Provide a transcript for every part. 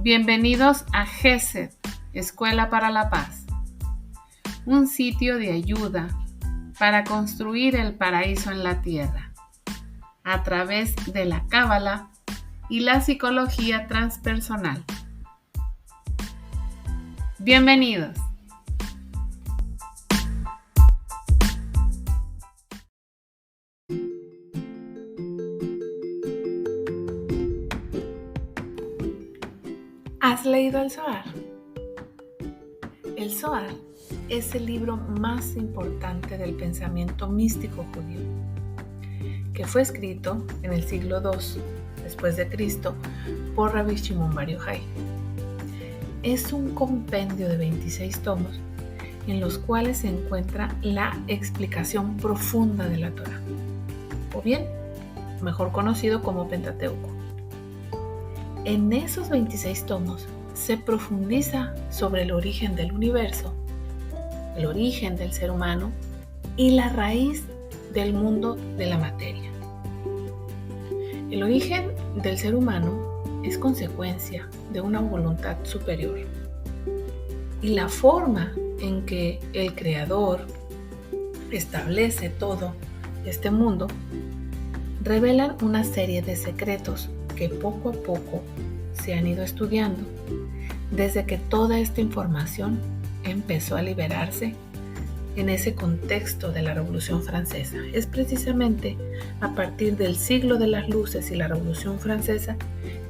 Bienvenidos a GESED, Escuela para la Paz, un sitio de ayuda para construir el paraíso en la tierra, a través de la Cábala y la psicología transpersonal. Bienvenidos. ¿Has leído el Zohar? El Zohar es el libro más importante del pensamiento místico judío, que fue escrito en el siglo II después de Cristo por Rabbi Shimon Bar Yochai. Es un compendio de 26 tomos en los cuales se encuentra la explicación profunda de la Torá, o bien, mejor conocido como Pentateuco. En esos 26 tomos se profundiza sobre el origen del universo, el origen del ser humano y la raíz del mundo de la materia. El origen del ser humano es consecuencia de una voluntad superior, y la forma en que el Creador establece todo este mundo revelan una serie de secretos que poco a poco se han ido estudiando desde que toda esta información empezó a liberarse en ese contexto de la Revolución Francesa. Es precisamente a partir del siglo de las luces y la Revolución Francesa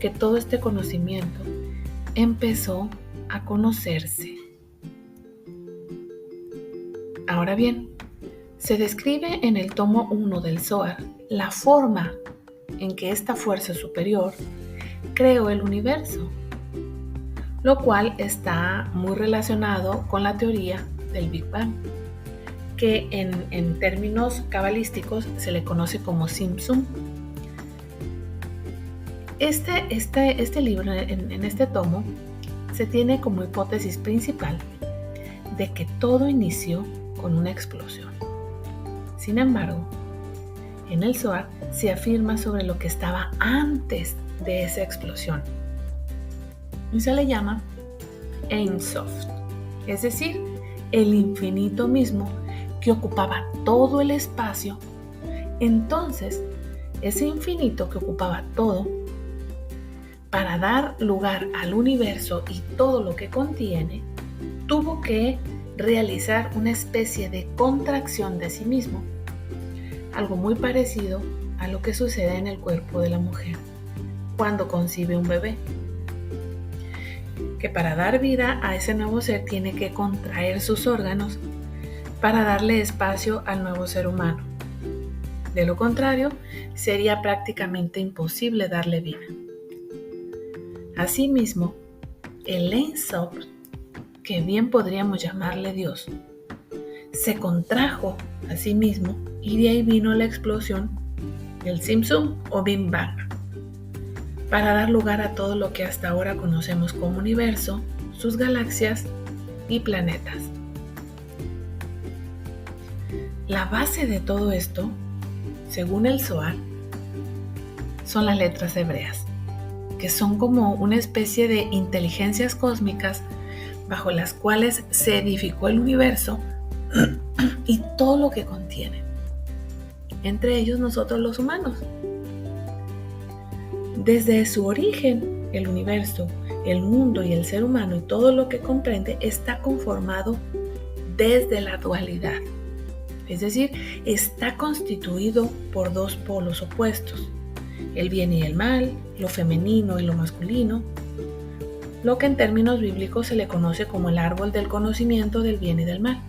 que todo este conocimiento empezó a conocerse. Ahora bien, se describe en el tomo 1 del Zohar la forma en que esta fuerza superior creó el universo, lo cual está muy relacionado con la teoría del Big Bang, que en términos cabalísticos se le conoce como Tzimtzum. Este libro, en este tomo, se tiene como hipótesis principal de que todo inició con una explosión. Sin embargo, en el Zohar se afirma sobre lo que estaba antes de esa explosión, y se le llama Ein Sof, es decir, el infinito mismo que ocupaba todo el espacio. Entonces, ese infinito que ocupaba todo, para dar lugar al universo y todo lo que contiene, tuvo que realizar una especie de contracción de sí mismo, algo muy parecido a lo que sucede en el cuerpo de la mujer cuando concibe un bebé, que para dar vida a ese nuevo ser tiene que contraer sus órganos para darle espacio al nuevo ser humano. De lo contrario, sería prácticamente imposible darle vida. Asimismo, el Ein Sof, que bien podríamos llamarle Dios, se contrajo a sí mismo y de ahí vino la explosión del Tzimtzum o Big Bang, para dar lugar a todo lo que hasta ahora conocemos como universo, sus galaxias y planetas. La base de todo esto, según el Zohar, son las letras hebreas, que son como una especie de inteligencias cósmicas bajo las cuales se edificó el universo y todo lo que contiene, entre ellos nosotros los humanos. Desde su origen, el universo, el mundo y el ser humano y todo lo que comprende está conformado desde la dualidad, es decir, está constituido por dos polos opuestos, el bien y el mal, lo femenino y lo masculino, lo que en términos bíblicos se le conoce como el árbol del conocimiento del bien y del mal.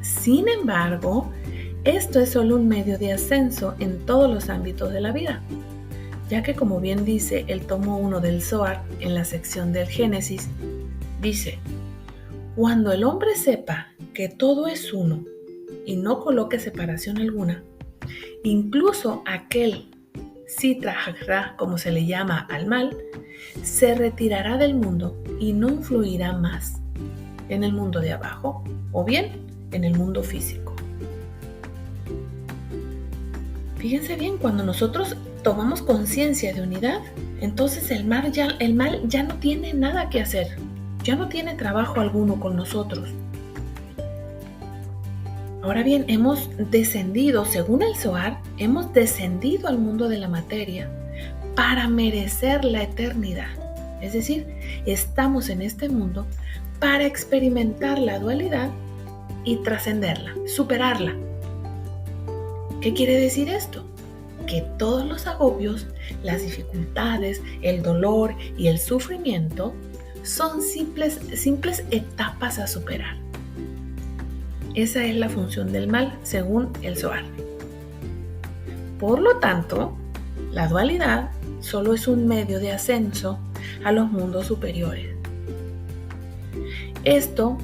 Sin embargo, esto es solo un medio de ascenso en todos los ámbitos de la vida, ya que, como bien dice el tomo 1 del Zohar en la sección del Génesis, dice: cuando el hombre sepa que todo es uno y no coloque separación alguna, incluso aquel Sitra Achra, como se le llama al mal, se retirará del mundo y no influirá más en el mundo de abajo o bien en el mundo físico. Fíjense bien, cuando nosotros tomamos conciencia de unidad, entonces el mal ya no tiene nada que hacer, ya no tiene trabajo alguno con nosotros. Ahora bien, hemos descendido, según el Zohar, hemos descendido al mundo de la materia para merecer la eternidad. Es decir, estamos en este mundo para experimentar la dualidad y trascenderla, superarla. ¿Qué quiere decir esto? Que todos los agobios, las dificultades, el dolor y el sufrimiento son simples etapas a superar. Esa es la función del mal, según el Zohar. Por lo tanto, la dualidad solo es un medio de ascenso a los mundos superiores. Esto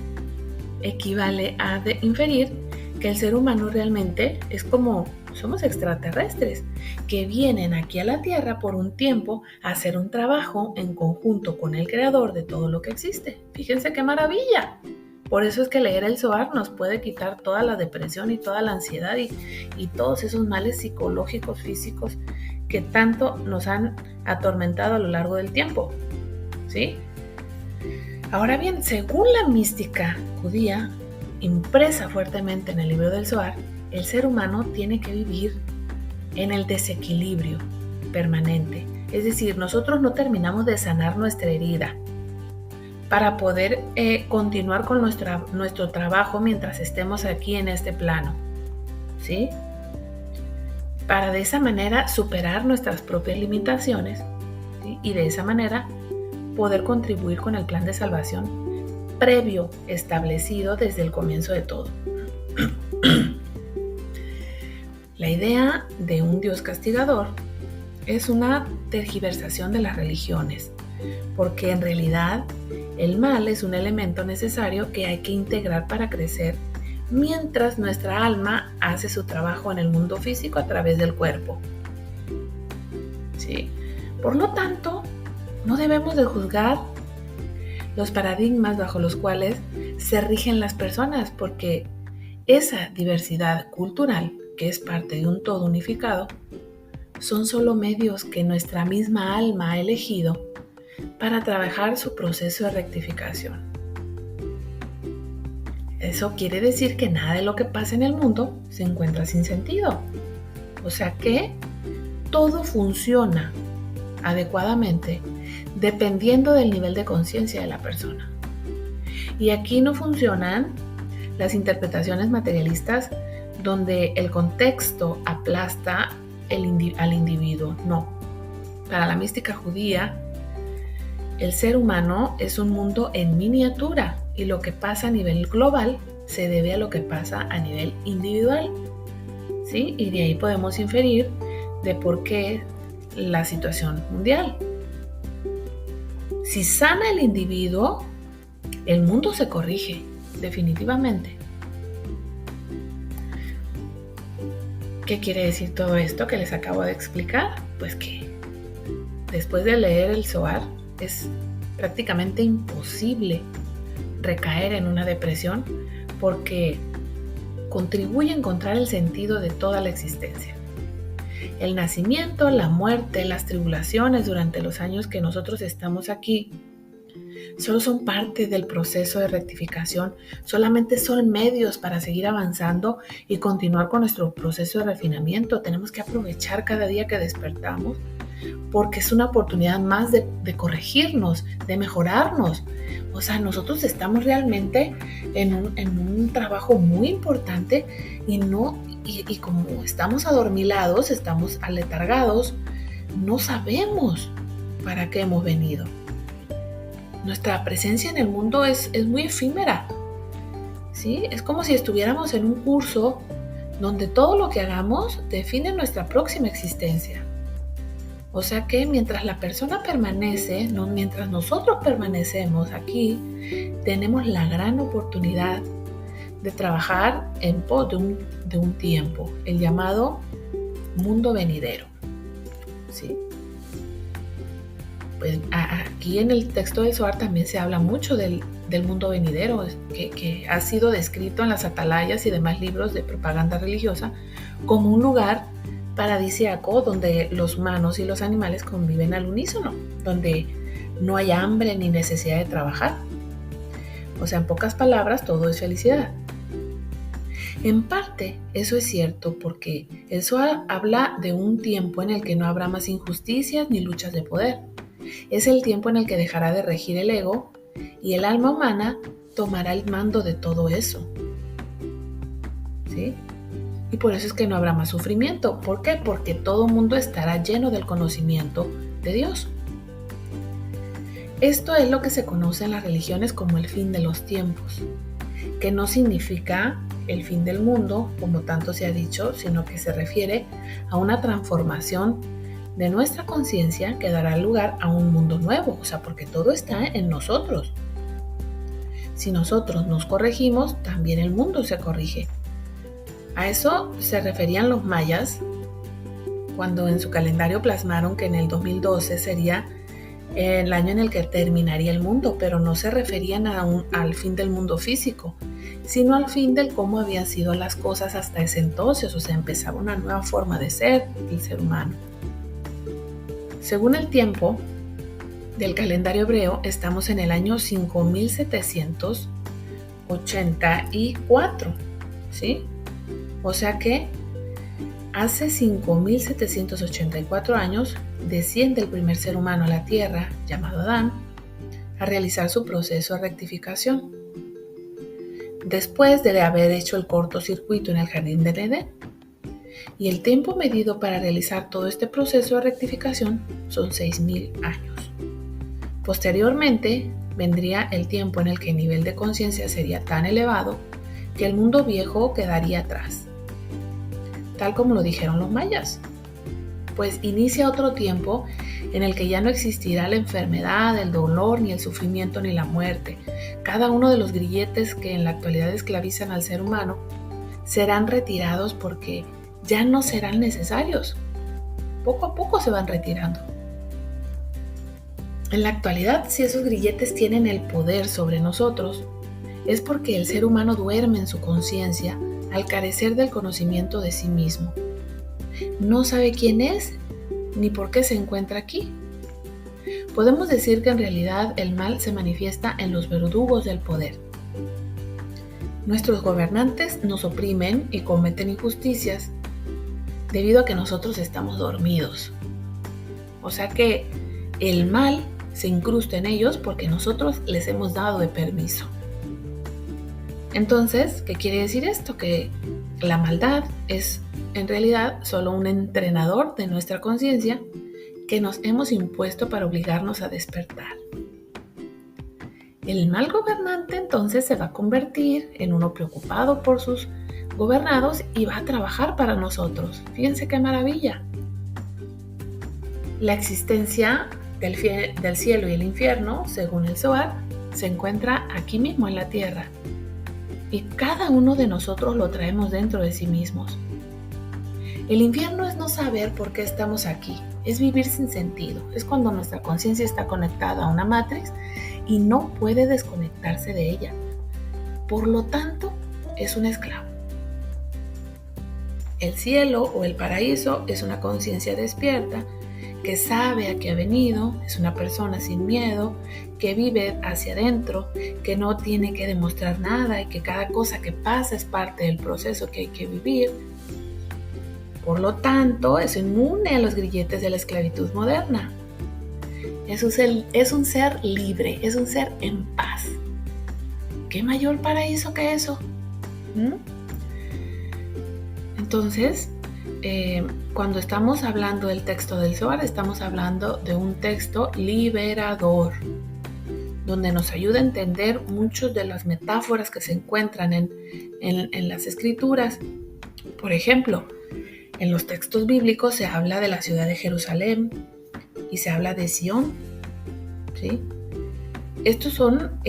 equivale a inferir que el ser humano realmente es como somos extraterrestres que vienen aquí a la Tierra por un tiempo a hacer un trabajo en conjunto con el creador de todo lo que existe. Fíjense qué maravilla. Por eso es que leer el Zohar nos puede quitar toda la depresión y toda la ansiedad y todos esos males psicológicos, físicos que tanto nos han atormentado a lo largo del tiempo. ¿Sí? Ahora bien, según la mística judía, impresa fuertemente en el libro del Zohar, el ser humano tiene que vivir en el desequilibrio permanente. Es decir, nosotros no terminamos de sanar nuestra herida para poder continuar con nuestro trabajo mientras estemos aquí en este plano, ¿sí? Para de esa manera superar nuestras propias limitaciones, ¿sí? Y de esa manera poder contribuir con el plan de salvación previo establecido desde el comienzo de todo. La idea de un Dios castigador es una tergiversación de las religiones, porque en realidad el mal es un elemento necesario que hay que integrar para crecer, mientras nuestra alma hace su trabajo en el mundo físico a través del cuerpo. ¿Sí? Por lo tanto, no debemos de juzgar los paradigmas bajo los cuales se rigen las personas, porque esa diversidad cultural, que es parte de un todo unificado, son solo medios que nuestra misma alma ha elegido para trabajar su proceso de rectificación. Eso quiere decir que nada de lo que pasa en el mundo se encuentra sin sentido. O sea que todo funciona adecuadamente dependiendo del nivel de conciencia de la persona. Y aquí no funcionan las interpretaciones materialistas donde el contexto aplasta al individuo. No. Para la mística judía, el ser humano es un mundo en miniatura y lo que pasa a nivel global se debe a lo que pasa a nivel individual. ¿Sí? Y de ahí podemos inferir de por qué la situación mundial. Si sana el individuo, el mundo se corrige, definitivamente. ¿Qué quiere decir todo esto que les acabo de explicar? Pues que después de leer el Zohar es prácticamente imposible recaer en una depresión porque contribuye a encontrar el sentido de toda la existencia. El nacimiento, la muerte, las tribulaciones durante los años que nosotros estamos aquí solo son parte del proceso de rectificación, solamente son medios para seguir avanzando y continuar con nuestro proceso de refinamiento. Tenemos que aprovechar cada día que despertamos porque es una oportunidad más de corregirnos, de mejorarnos. O sea, nosotros estamos realmente en un trabajo muy importante y como estamos adormilados, estamos aletargados, no sabemos para qué hemos venido. Nuestra presencia en el mundo es muy efímera, ¿sí? Es como si estuviéramos en un curso donde todo lo que hagamos define nuestra próxima existencia. O sea que mientras la persona permanece, mientras nosotros permanecemos aquí, tenemos la gran oportunidad de trabajar en pos de un tiempo, el llamado mundo venidero, ¿sí? Pues aquí en el texto del Zohar también se habla mucho del mundo venidero, que ha sido descrito en las atalayas y demás libros de propaganda religiosa como un lugar paradisíaco donde los humanos y los animales conviven al unísono, donde no hay hambre ni necesidad de trabajar. O sea, en pocas palabras, todo es felicidad. En parte, eso es cierto porque el Zohar habla de un tiempo en el que no habrá más injusticias ni luchas de poder. Es el tiempo en el que dejará de regir el ego y el alma humana tomará el mando de todo eso. ¿Sí? Y por eso es que no habrá más sufrimiento. ¿Por qué? Porque todo mundo estará lleno del conocimiento de Dios. Esto es lo que se conoce en las religiones como el fin de los tiempos, que no significa el fin del mundo, como tanto se ha dicho, sino que se refiere a una transformación de nuestra conciencia que dará lugar a un mundo nuevo, o sea, porque todo está en nosotros. Si nosotros nos corregimos, también el mundo se corrige. A eso se referían los mayas cuando en su calendario plasmaron que en el 2012 sería el año en el que terminaría el mundo, pero no se referían al fin del mundo físico, sino al fin del cómo habían sido las cosas hasta ese entonces, o sea, empezaba una nueva forma de ser el ser humano. Según el tiempo del calendario hebreo, estamos en el año 5784, ¿sí? O sea que hace 5784 años desciende el primer ser humano a la tierra, llamado Adán, a realizar su proceso de rectificación. Después de haber hecho el cortocircuito en el jardín del Edén. Y el tiempo medido para realizar todo este proceso de rectificación son 6000 años. Posteriormente vendría el tiempo en el que el nivel de conciencia sería tan elevado que el mundo viejo quedaría atrás, tal como lo dijeron los mayas. Pues inicia otro tiempo en el que ya no existirá la enfermedad, el dolor, ni el sufrimiento, ni la muerte. Cada uno de los grilletes que en la actualidad esclavizan al ser humano serán retirados porque ya no serán necesarios. Poco a poco se van retirando. En la actualidad, si esos grilletes tienen el poder sobre nosotros, es porque el ser humano duerme en su conciencia al carecer del conocimiento de sí mismo. No sabe quién es ni por qué se encuentra aquí. Podemos decir que en realidad el mal se manifiesta en los verdugos del poder. Nuestros gobernantes nos oprimen y cometen injusticias debido a que nosotros estamos dormidos. O sea que el mal se incrusta en ellos porque nosotros les hemos dado el permiso. Entonces, ¿qué quiere decir esto? Que la maldad es en realidad solo un entrenador de nuestra conciencia que nos hemos impuesto para obligarnos a despertar. El mal gobernante entonces se va a convertir en uno preocupado por sus gobernados y va a trabajar para nosotros. Fíjense qué maravilla. La existencia del cielo y el infierno, según el Zohar, se encuentra aquí mismo en la tierra. Y cada uno de nosotros lo traemos dentro de sí mismos. El infierno es no saber por qué estamos aquí, es vivir sin sentido, es cuando nuestra conciencia está conectada a una matriz y no puede desconectarse de ella. Por lo tanto, es un esclavo. El cielo o el paraíso es una conciencia despierta que sabe a qué ha venido, es una persona sin miedo, que vive hacia adentro, que no tiene que demostrar nada y que cada cosa que pasa es parte del proceso que hay que vivir. Por lo tanto, es inmune a los grilletes de la esclavitud moderna. Es un ser libre, es un ser en paz. ¿Qué mayor paraíso que eso? Entonces, cuando estamos hablando del texto del Zohar, estamos hablando de un texto liberador, donde nos ayuda a entender muchas de las metáforas que se encuentran en las escrituras. Por ejemplo, en los textos bíblicos se habla de la ciudad de Jerusalén y se habla de Sión, ¿sí? Estos son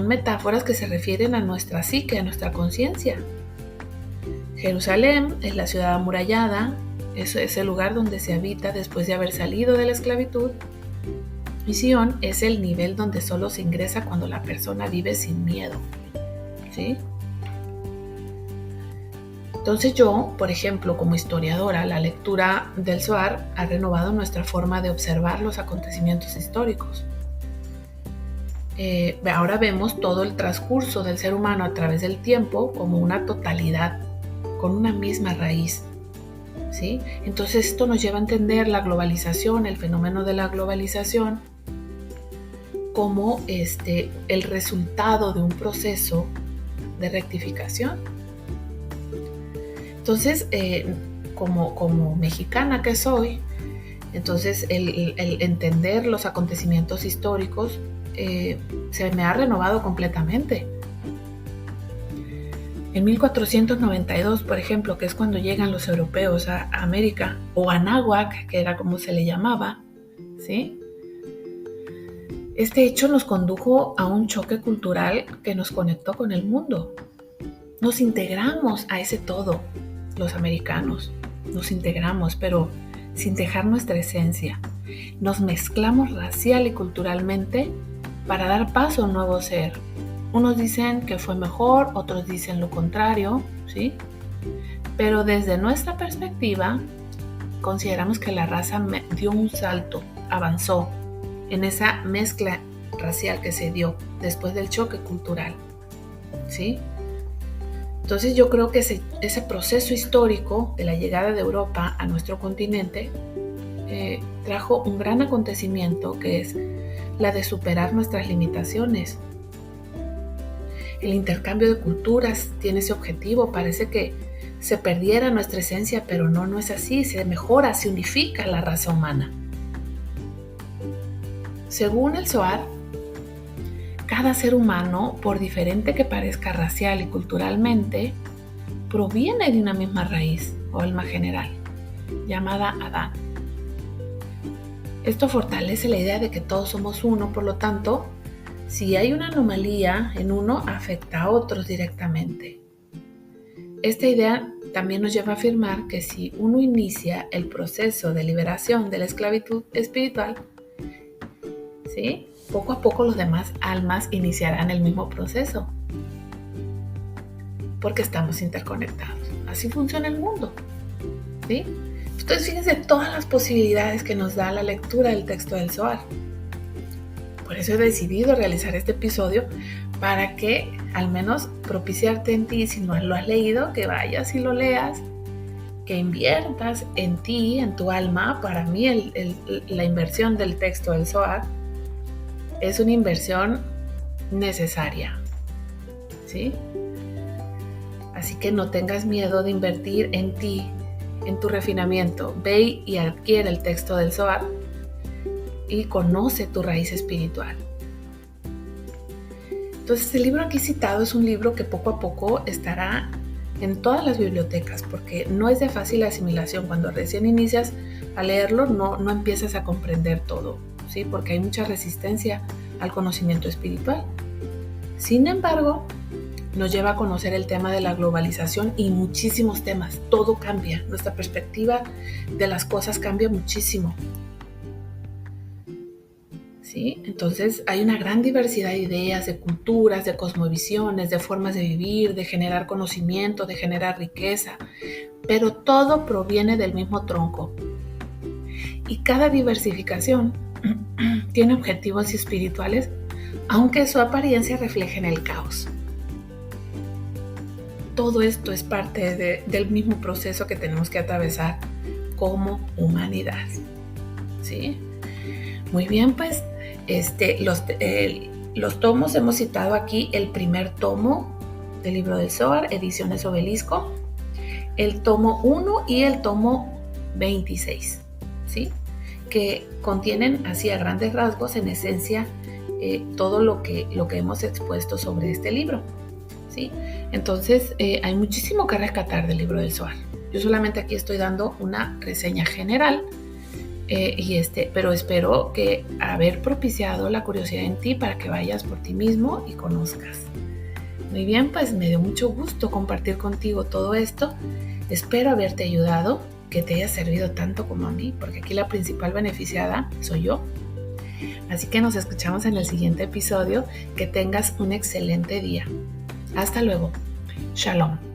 metáforas que se refieren a nuestra psique, a nuestra conciencia. Jerusalén es la ciudad amurallada, es el lugar donde se habita después de haber salido de la esclavitud. Y Sión es el nivel donde solo se ingresa cuando la persona vive sin miedo, ¿sí? Entonces yo, por ejemplo, como historiadora, la lectura del Zohar ha renovado nuestra forma de observar los acontecimientos históricos. Ahora vemos todo el transcurso del ser humano a través del tiempo como una totalidad, con una misma raíz. ¿Sí? Entonces esto nos lleva a entender la globalización, el fenómeno de la globalización, como el resultado de un proceso de rectificación. Entonces, como mexicana que soy, entonces el entender los acontecimientos históricos se me ha renovado completamente. En 1492, por ejemplo, que es cuando llegan los europeos a América, o Anáhuac, que era como se le llamaba, ¿sí? Este hecho nos condujo a un choque cultural que nos conectó con el mundo. Nos integramos a ese todo, los americanos. Nos integramos, pero sin dejar nuestra esencia. Nos mezclamos racial y culturalmente para dar paso a un nuevo ser. Unos dicen que fue mejor, otros dicen lo contrario, ¿sí? Pero desde nuestra perspectiva, consideramos que la raza dio un salto, avanzó en esa mezcla racial que se dio después del choque cultural, ¿sí? Entonces yo creo que ese proceso histórico de la llegada de Europa a nuestro continente trajo un gran acontecimiento, que es la de superar nuestras limitaciones. El intercambio de culturas tiene ese objetivo. Parece que se perdiera nuestra esencia, pero no es así. Se mejora, se unifica la raza humana. Según el Zohar, cada ser humano, por diferente que parezca racial y culturalmente, proviene de una misma raíz o alma general, llamada Adán. Esto fortalece la idea de que todos somos uno, por lo tanto, si hay una anomalía en uno, afecta a otros directamente. Esta idea también nos lleva a afirmar que si uno inicia el proceso de liberación de la esclavitud espiritual, ¿sí?, poco a poco los demás almas iniciarán el mismo proceso, porque estamos interconectados. Así funciona el mundo, ¿sí? Entonces fíjense todas las posibilidades que nos da la lectura del texto del Zohar. Por eso he decidido realizar este episodio, para que al menos propiciarte en ti, si no lo has leído, que vayas y lo leas, que inviertas en ti, en tu alma. Para mí la inversión del texto del Zohar es una inversión necesaria, ¿sí? Así que no tengas miedo de invertir en ti, en tu refinamiento. Ve y adquiere el texto del Zohar y conoce tu raíz espiritual. Entonces, el libro aquí citado es un libro que poco a poco estará en todas las bibliotecas, porque no es de fácil asimilación. Cuando recién inicias a leerlo, no empiezas a comprender todo, ¿sí? Porque hay mucha resistencia al conocimiento espiritual. Sin embargo, nos lleva a conocer el tema de la globalización y muchísimos temas. Todo cambia, nuestra perspectiva de las cosas cambia muchísimo, ¿sí? Entonces hay una gran diversidad de ideas, de culturas, de cosmovisiones, de formas de vivir, de generar conocimiento, de generar riqueza, pero todo proviene del mismo tronco. Y cada diversificación tiene objetivos espirituales, aunque su apariencia refleje en el caos. Todo esto es parte del mismo proceso que tenemos que atravesar como humanidad, ¿sí? Muy bien, pues los tomos hemos citado aquí: el primer tomo del libro del Zohar, Ediciones Obelisco, el tomo 1 y el tomo 26, ¿sí?, que contienen así a grandes rasgos, en esencia, todo lo que hemos expuesto sobre este libro, ¿sí? Entonces hay muchísimo que rescatar del libro del Zohar. Yo solamente aquí estoy dando una reseña general, pero espero que haber propiciado la curiosidad en ti para que vayas por ti mismo y conozcas. Muy bien, pues me dio mucho gusto compartir contigo todo esto. Espero haberte ayudado, que te haya servido tanto como a mí, porque aquí la principal beneficiada soy yo. Así que nos escuchamos en el siguiente episodio. Que tengas un excelente día. Hasta luego. Shalom.